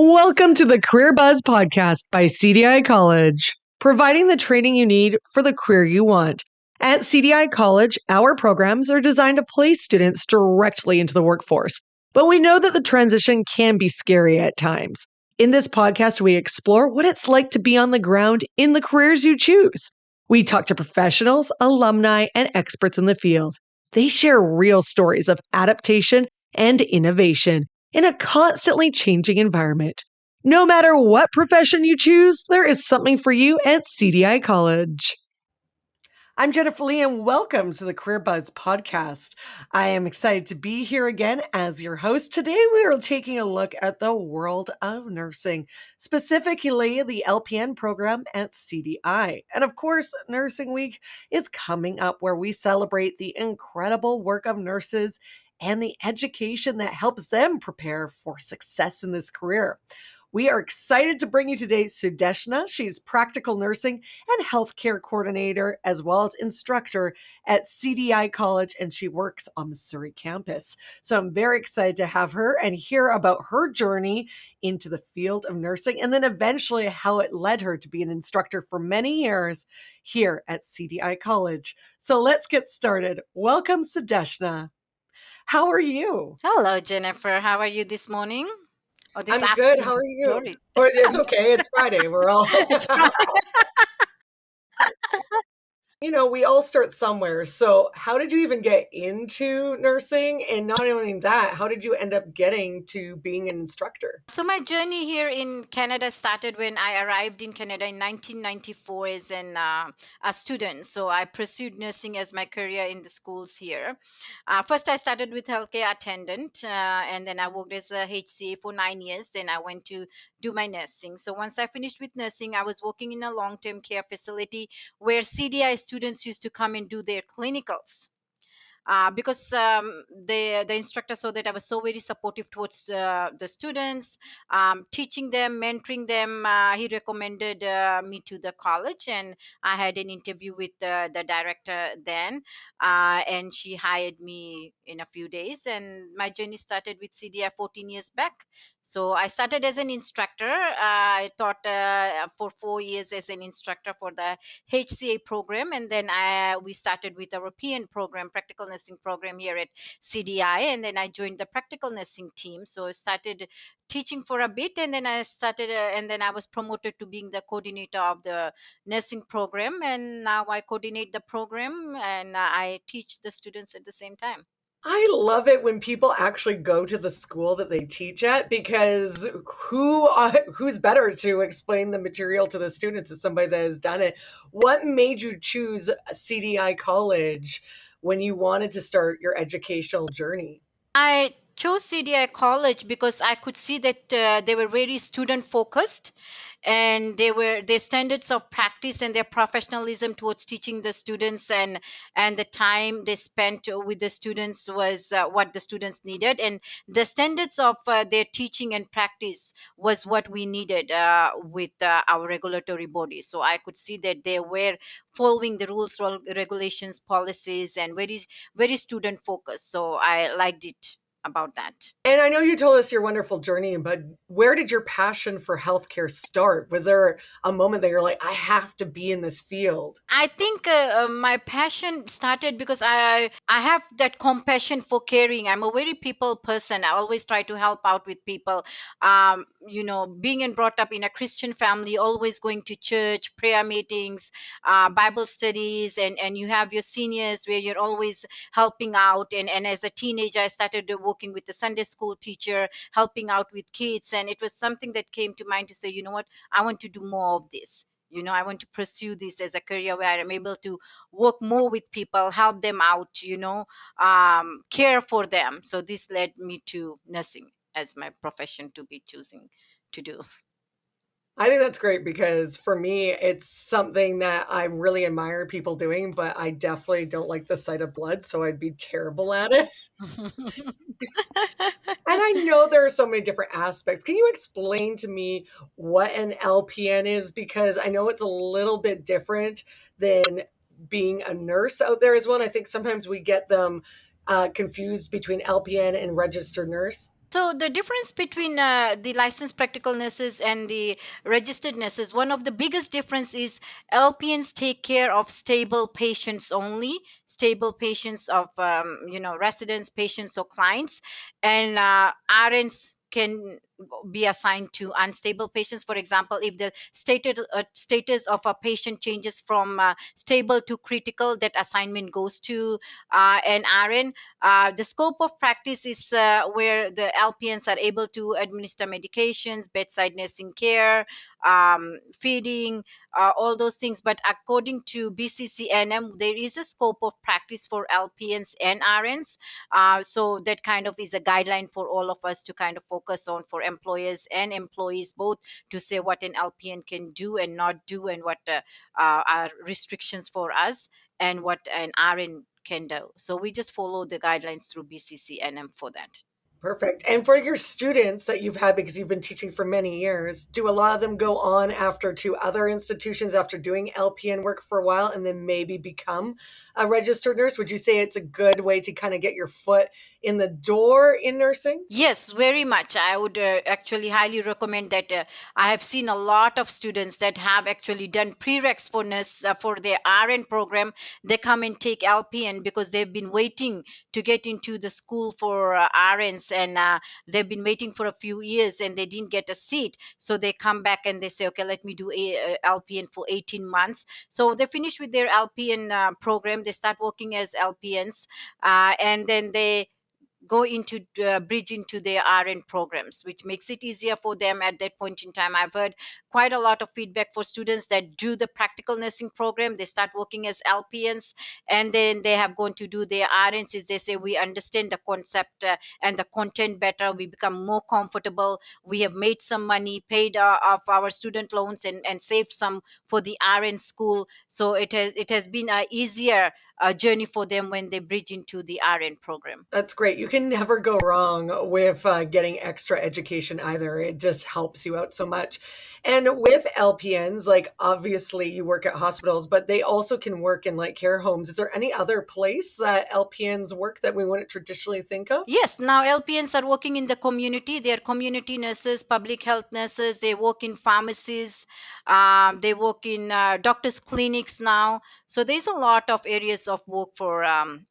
Welcome to the Career Buzz podcast by CDI College, providing the training you need for the career you want. At CDI College, our programs are designed to place students directly into the workforce, but we know that the transition can be scary at times. In this podcast, we explore what it's like to be on the ground in the careers you choose. We talk to professionals, alumni, and experts in the field. They share real stories of adaptation and innovation in a constantly changing environment. No matter what profession you choose, there is something for you at CDI College. I'm Jennifer Lee, and welcome to the Career Buzz podcast. I am excited to be here again as your host. Today, we are taking a look at the world of nursing, specifically the LPN program at CDI. And of course, Nursing Week is coming up, where we celebrate the incredible work of nurses and the education that helps them prepare for success in this career. We are excited to bring you today Sudeshna. She's practical nursing and healthcare coordinator, as well as instructor at CDI College, and she works on the Surrey campus. So I'm very excited to have her and hear about her journey into the field of nursing, and then eventually how it led her to be an instructor for many years here at CDI College. So let's get started. Welcome, Sudeshna. How are you? Hello, Jennifer. How are you this morning or this I'm good. afternoon? How are you? Sorry. Or it's okay. It's Friday. We're all, It's Friday. we all start somewhere. So, how did you even get into nursing? And not only that, how did you end up getting to being an instructor? So my journey here in Canada started when I arrived in Canada in 1994 as a student. So I pursued nursing as my career in the schools here. First, I started with healthcare attendant, and then I worked as a HCA for 9 years. Then I went to do my nursing. So once I finished with nursing, I was working in a long-term care facility where CDI students used to come and do their clinicals. Because the instructor saw that I was so very supportive towards the students, teaching them, mentoring them. He recommended me to the college, and I had an interview with the director then, and she hired me in a few days. And my journey started with CDI 14 years back. So I started as an instructor. I taught for 4 years as an instructor for the HCA program, and then we started with a European program, practical nursing program here at CDI, and then I joined the practical nursing team. So I started teaching for a bit, and then and then I was promoted to being the coordinator of the nursing program, and now I coordinate the program and I teach the students at the same time. I love it when people actually go to the school that they teach at, because who's better to explain the material to the students is somebody that has done it. What made you choose CDI College when you wanted to start your educational journey? I chose CDI College because I could see that they were very student focused, and their standards of practice and their professionalism towards teaching the students, and the time they spent with the students was what the students needed, and the standards of their teaching and practice was what we needed with our regulatory body. So I could see that they were following the rules, regulations, policies, and very student focused. So I liked it about that. And I know you told us your wonderful journey, but where did your passion for healthcare start? Was there a moment that you're like, I have to be in this field? I think my passion started because I have that compassion for caring. I'm a very people person. I always try to help out with people. Being and brought up in a Christian family, always going to church, prayer meetings, Bible studies, and you have your seniors where you're always helping out. And as a teenager, I started working with the Sunday school teacher, helping out with kids, and it was something that came to mind to say, you know what, I want to do more of this. I want to pursue this as a career where I'm able to work more with people, help them out, care for them. So this led me to nursing as my profession to be choosing to do. I think that's great, because for me, it's something that I really admire people doing, but I definitely don't like the sight of blood, so I'd be terrible at it. And I know there are so many different aspects. Can you explain to me what an LPN is? Because I know it's a little bit different than being a nurse out there as well. And I think sometimes we get them confused between LPN and registered nurse. So the difference between the licensed practical nurses and the registered nurses, one of the biggest difference is LPNs take care of stable patients only, stable patients of residents, patients or clients, and RNs can be assigned to unstable patients. For example, if the status of a patient changes from stable to critical, that assignment goes to an RN. The scope of practice is where the LPNs are able to administer medications, bedside nursing care, feeding, all those things. But according to BCCNM, there is a scope of practice for LPNs and RNs. So that kind of is a guideline for all of us to kind of focus on, for employers and employees both, to say what an LPN can do and not do, and what are restrictions for us, and what an RN can do. So we just follow the guidelines through BCCNM for that. Perfect. And for your students that you've had, because you've been teaching for many years, do a lot of them go on after to other institutions after doing LPN work for a while and then maybe become a registered nurse? Would you say it's a good way to kind of get your foot in the door in nursing? Yes, very much. I would actually highly recommend that. I have seen a lot of students that have actually done prereqs for nurse for their RN program. They come and take LPN because they've been waiting to get into the school for RNs, and they've been waiting for a few years and they didn't get a seat. So they come back and they say, okay, let me do LPN for 18 months. So they finish with their LPN program. They start working as LPNs, and then they go into bridge into their RN programs, which makes it easier for them at that point in time. I've heard quite a lot of feedback for students that do the practical nursing program. They start working as LPNs, and then they have gone to do their RNs. Is they say we understand the concept and the content better. We become more comfortable. We have made some money, paid off our student loans, and saved some for the RN school. So it has been a easier journey for them when they bridge into the RN program. That's great. You can never go wrong with getting extra education either. It just helps you out so much. And with LPNs, like obviously you work at hospitals, but they also can work in like care homes. Is there any other place that LPNs work that we wouldn't traditionally think of? Yes, now LPNs are working in the community. They are community nurses, public health nurses. They work in pharmacies. They work in doctors' clinics now. So there's a lot of areas of work for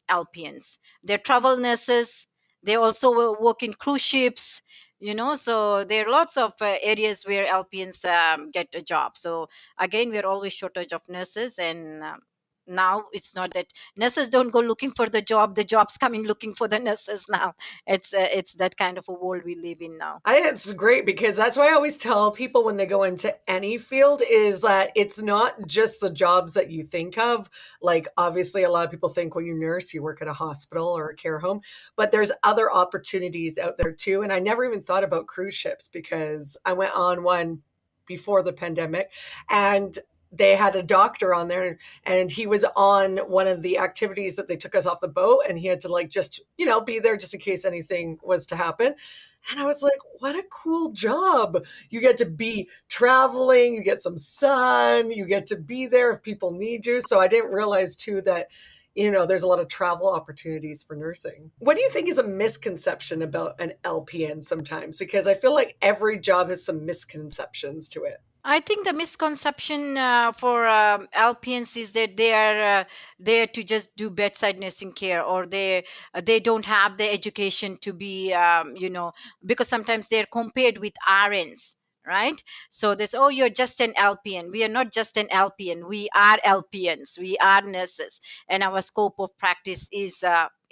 LPNs. They're travel nurses. They also work in cruise ships. So there are lots of areas where LPNs get a job. So again, we're always shortage of nurses, and now it's not that nurses don't go looking for the jobs coming looking for the nurses now. It's that kind of a world we live in now. It's great because that's why I always tell people when they go into any field is that it's not just the jobs that you think of. Like, obviously, a lot of people think when you nurse, you work at a hospital or a care home, but there's other opportunities out there too. And I never even thought about cruise ships because I went on one before the pandemic and they had a doctor on there and he was on one of the activities that they took us off the boat and he had to like just, be there just in case anything was to happen. And I was like, what a cool job. You get to be traveling, you get some sun, you get to be there if people need you. So I didn't realize too that, there's a lot of travel opportunities for nursing. What do you think is a misconception about an LPN sometimes? Because I feel like every job has some misconceptions to it. I think the misconception for LPNs is that they are there to just do bedside nursing care, or they don't have the education to be, because sometimes they're compared with RNs, right? So there's, oh, you're just an LPN. We are not just an LPN. We are LPNs. We are nurses, and our scope of practice is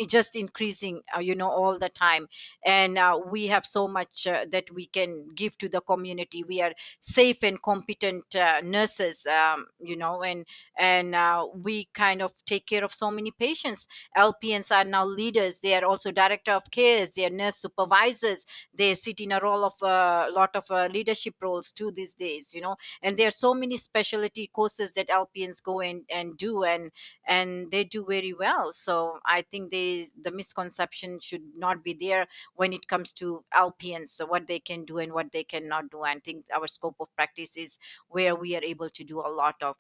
just increasing, all the time. And we have so much that we can give to the community. We are safe and competent nurses, and we kind of take care of so many patients. LPNs are now leaders. They are also director of cares. They are nurse supervisors. They sit in a role of a lot of leadership roles too these days. And there are so many specialty courses that LPNs go and do, and they do very well. So I think the misconception should not be there when it comes to LPNs, so what they can do and what they cannot do. I think our scope of practice is where we are able to do a lot of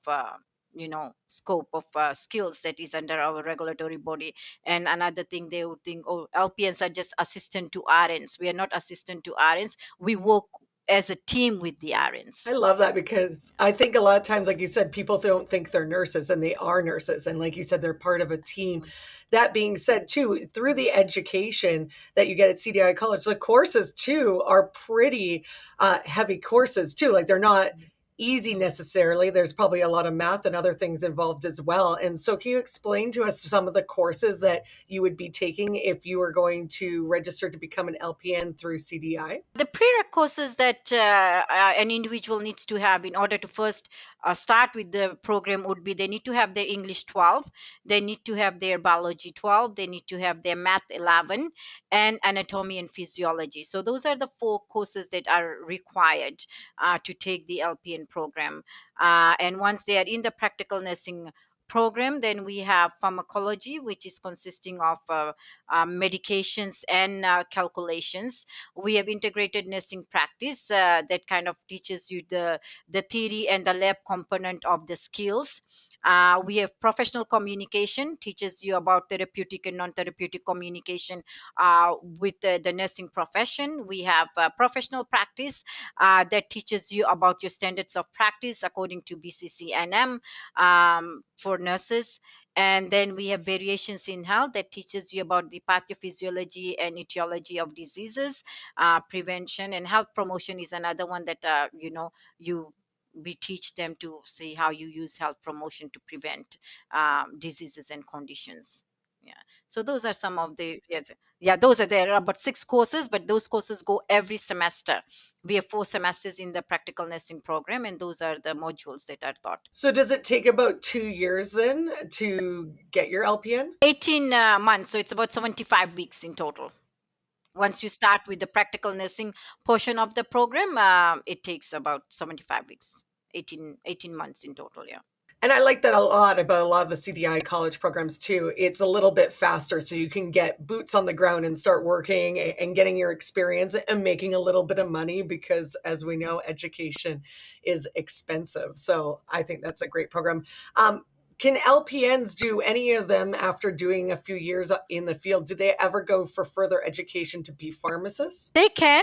scope of skills that is under our regulatory body. And another thing, they would think, oh, LPNs are just assistant to RNs. We are not assistant to RNs. We work as a team with the I RNs. love that because I think a lot of times, like you said, people don't think they're nurses and they are nurses. And like you said, they're part of a team. That being said, too, through the education that you get at CDI College, the courses too are pretty heavy courses too. Like they're not easy necessarily. There's probably a lot of math and other things involved as well. And so, can you explain to us some of the courses that you would be taking if you were going to register to become an LPN through CDI? The prerequisites that an individual needs to have in order to first start with the program would be, they need to have their English 12, they need to have their biology 12, they need to have their math 11, and anatomy and physiology. So those are the four courses that are required to take the LPN program. And once they are in the practical nursing program, then we have pharmacology, which is consisting of medications and calculations. We have integrated nursing practice that kind of teaches you the theory and the lab component of the skills. We have professional communication, teaches you about therapeutic and non-therapeutic communication with the nursing profession. We have professional practice that teaches you about your standards of practice according to BCCNM for nurses. And then we have variations in health that teaches you about the pathophysiology and etiology of diseases. Prevention and health promotion is another one that you we teach them to see how you use health promotion to prevent diseases and conditions. Yeah. So those are some of the, yes, yeah, those are, there are about 6 courses, but those courses go every semester. We have 4 semesters in the practical nursing program, and those are the modules that are taught. So does it take about 2 years then to get your LPN? 18 months, so it's about 75 weeks in total. Once you start with the practical nursing portion of the program, it takes about 75 weeks, 18 months in total. Yeah. And I like that a lot about a lot of the CDI college programs too. It's a little bit faster, so you can get boots on the ground and start working and getting your experience and making a little bit of money because, as we know, education is expensive. So I think that's a great program. Can LPNs do any of them after doing a few years in the field? Do they ever go for further education to be pharmacists? They can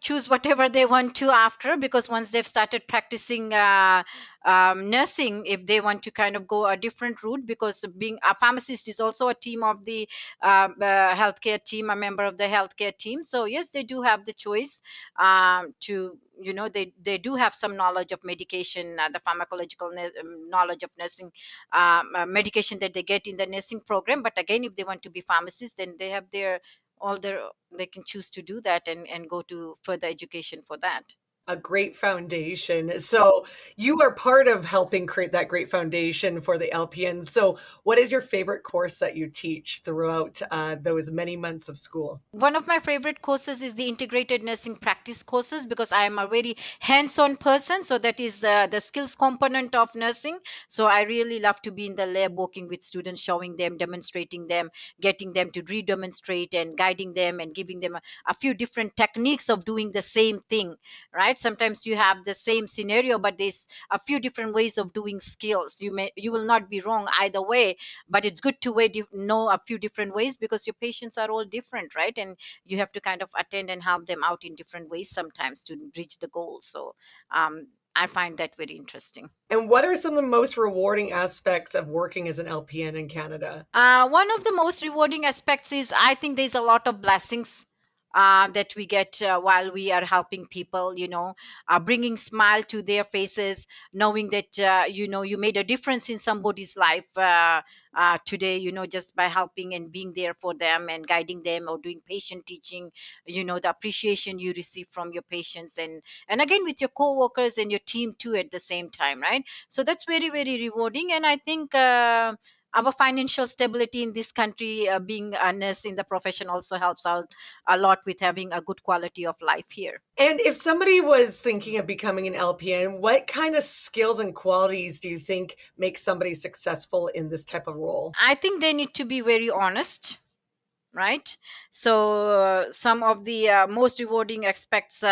choose whatever they want to after, because once they've started practicing nursing, if they want to kind of go a different route, because being a pharmacist is also a team of the healthcare team, a member of the healthcare team. So yes, they do have the choice to, they do have some knowledge of medication, the pharmacological knowledge of nursing medication that they get in the nursing program. But again, if they want to be pharmacists, then they have their all their they can choose to do that and go to further education for that. A great foundation. So you are part of helping create that great foundation for the LPN. So what is your favorite course that you teach throughout those many months of school? One of my favorite courses is the integrated nursing practice courses, because I am a very hands-on person. So that is the skills component of nursing. So I really love to be in the lab working with students, showing them, demonstrating them, getting them to re-demonstrate, and guiding them and giving them a few different techniques of doing the same thing, right? Sometimes you have the same scenario, but there's a few different ways of doing skills. You will not be wrong either way, but it's good to know a few different ways, because your patients are all different, right? And you have to kind of attend and help them out in different ways sometimes to reach the goal. So I find that very interesting. And what are some of the most rewarding aspects of working as an LPN in Canada? One of the most rewarding aspects is, I think there's a lot of blessings that we get while we are helping people, bringing smile to their faces, knowing that, you made a difference in somebody's life today, just by helping and being there for them and guiding them, or doing patient teaching, the appreciation you receive from your patients, and again with your co-workers and your team too at the same time, right? So that's very, very rewarding. And I think our financial stability in this country, being a nurse in the profession, also helps out a lot with having a good quality of life here. And if somebody was thinking of becoming an LPN, what kind of skills and qualities do you think make somebody successful in this type of role? I think they need to be very honest. right? So some of the most rewarding aspects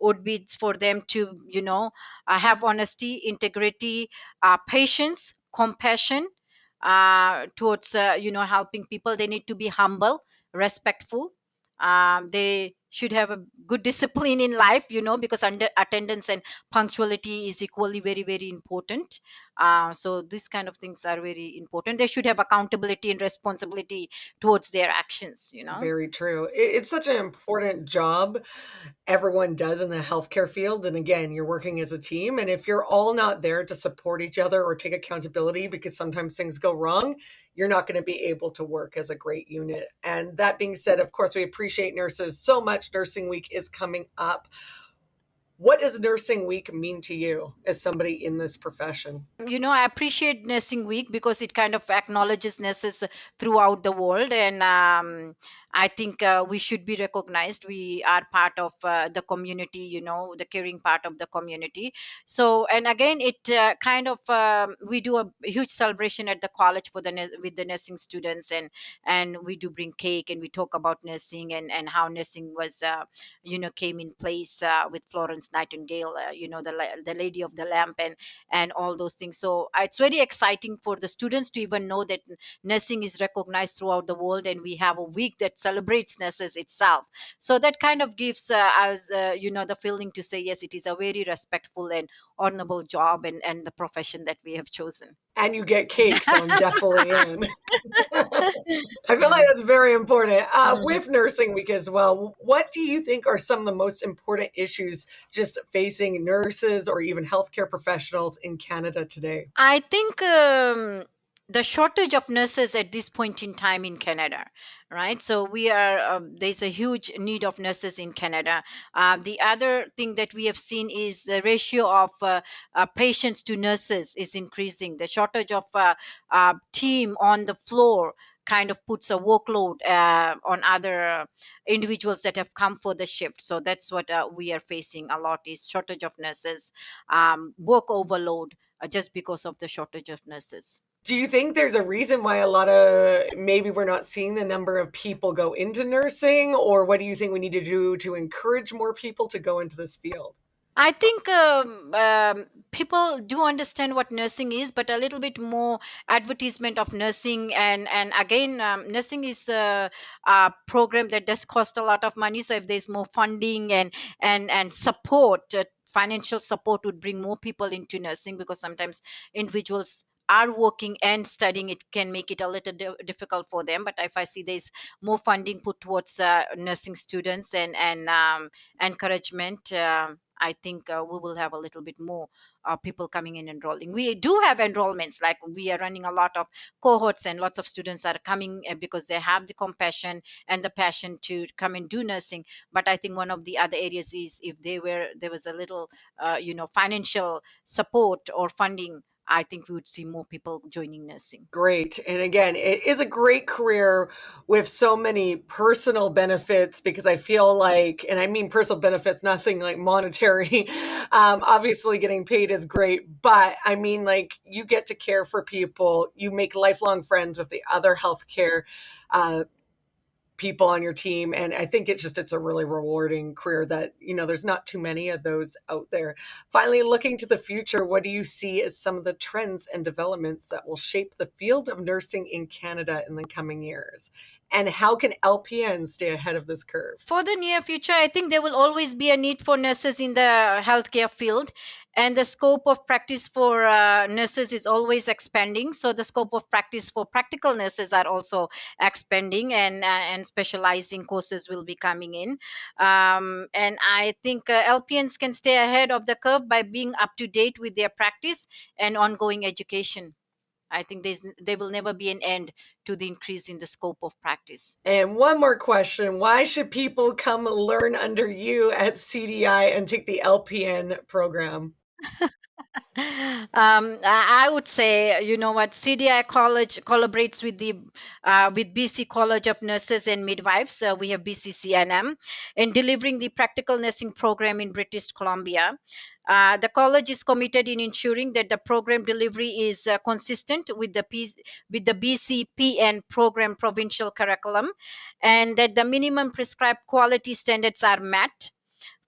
would be for them to, have honesty, integrity, patience, compassion towards, helping people. They need to be humble, respectful. They should have a good discipline in life, because under attendance and punctuality is equally very, very important. So these kind of things are very important. They should have accountability and responsibility towards their actions. Very true. It's such an important job everyone does in the healthcare field. And again, you're working as a team. And if you're all not there to support each other or take accountability because sometimes things go wrong, you're not going to be able to work as a great unit. And that being said, of course, we appreciate nurses so much. Nursing Week is coming up. What does Nursing Week mean to you as somebody in this profession? I appreciate Nursing Week because it kind of acknowledges nurses throughout the world, and I think we should be recognized. We are part of the community, the caring part of the community. So, and again, it kind of we do a huge celebration at the college for with the nursing students, and we do bring cake, and we talk about nursing, and how nursing was came in place with Florence Nightingale, the lady of the lamp, and all those things. So it's very exciting for the students to even know that nursing is recognized throughout the world, and we have a week that celebrates nurses itself. So that kind of gives us the feeling to say, yes, it is a very respectful and honorable job, and the profession that we have chosen. And you get cake, so I'm definitely in. I feel like that's very important. With Nursing Week as well, what do you think are some of the most important issues just facing nurses or even healthcare professionals in Canada today? I think the shortage of nurses at this point in time in Canada, right? So there's a huge need of nurses in Canada. The other thing that we have seen is the ratio of patients to nurses is increasing. The shortage of team on the floor kind of puts a workload on other individuals that have come for the shift. So that's what we are facing a lot, is shortage of nurses, work overload, just because of the shortage of nurses. Do you think there's a reason why a lot of maybe we're not seeing the number of people go into nursing, or what do you think we need to do to encourage more people to go into this field? I think people do understand what nursing is, but a little bit more advertisement of nursing, and again, nursing is a program that does cost a lot of money. So if there's more funding and support, financial support would bring more people into nursing, because sometimes individuals are working and studying, it can make it a little difficult for them. But if I see there's more funding put towards nursing students, and encouragement, I think we will have a little bit more people coming in enrolling. We do have enrollments, like we are running a lot of cohorts, and lots of students are coming because they have the compassion and the passion to come and do nursing. But I think one of the other areas is, if there was a little financial support or funding, I think we would see more people joining nursing. Great. And again, it is a great career with so many personal benefits, because I feel like, and I mean personal benefits, nothing like monetary. Obviously, getting paid is great, but I mean, like, you get to care for people, you make lifelong friends with the other healthcare uh, people on your team. And I think it's a really rewarding career that, there's not too many of those out there. Finally, looking to the future, what do you see as some of the trends and developments that will shape the field of nursing in Canada in the coming years? And how can LPNs stay ahead of this curve? For the near future, I think there will always be a need for nurses in the healthcare field, and the scope of practice for nurses is always expanding. So the scope of practice for practical nurses are also expanding, and specializing courses will be coming in. And I think LPNs can stay ahead of the curve by being up to date with their practice and ongoing education. I think there will never be an end to the increase in the scope of practice. And one more question. Why should people come learn under you at CDI and take the LPN program? I would say, you know what, CDI College collaborates with the with BC College of Nurses and Midwives. We have BCCNM in delivering the practical nursing program in British Columbia. The college is committed in ensuring that the program delivery is consistent with with the BCPN program provincial curriculum, and that the minimum prescribed quality standards are met.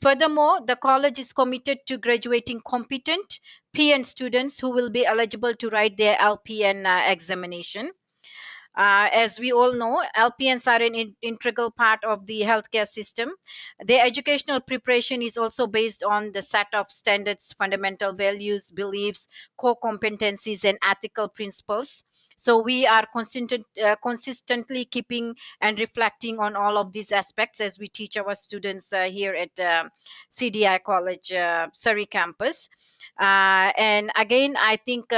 Furthermore, the college is committed to graduating competent PN students who will be eligible to write their LPN examination. As we all know, LPNs are an integral part of the healthcare system. Their educational preparation is also based on the set of standards, fundamental values, beliefs, core competencies, and ethical principles. So we are consistently keeping and reflecting on all of these aspects as we teach our students here at CDI College Surrey campus. And again, I think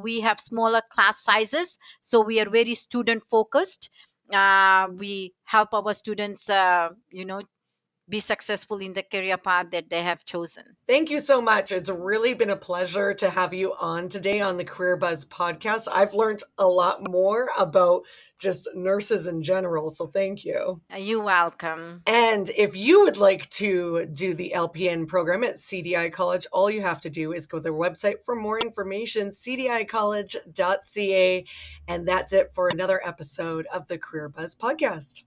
we have smaller class sizes, so we are very student focused. We help our students, be successful in the career path that they have chosen. Thank you so much. It's really been a pleasure to have you on today on the Career Buzz podcast. I've learned a lot more about just nurses in general, so thank you. You're welcome. And if you would like to do the LPN program at CDI College, all you have to do is go to their website for more information, cdicollege.ca. And that's it for another episode of the Career Buzz podcast.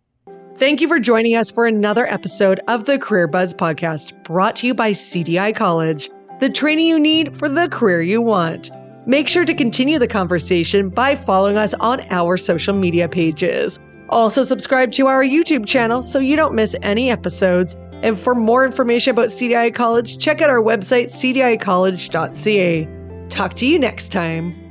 Thank you for joining us for another episode of the Career Buzz podcast, brought to you by CDI College, the training you need for the career you want. Make sure to continue the conversation by following us on our social media pages. Also, subscribe to our YouTube channel so you don't miss any episodes. And for more information about CDI College, check out our website, cdicollege.ca. Talk to you next time.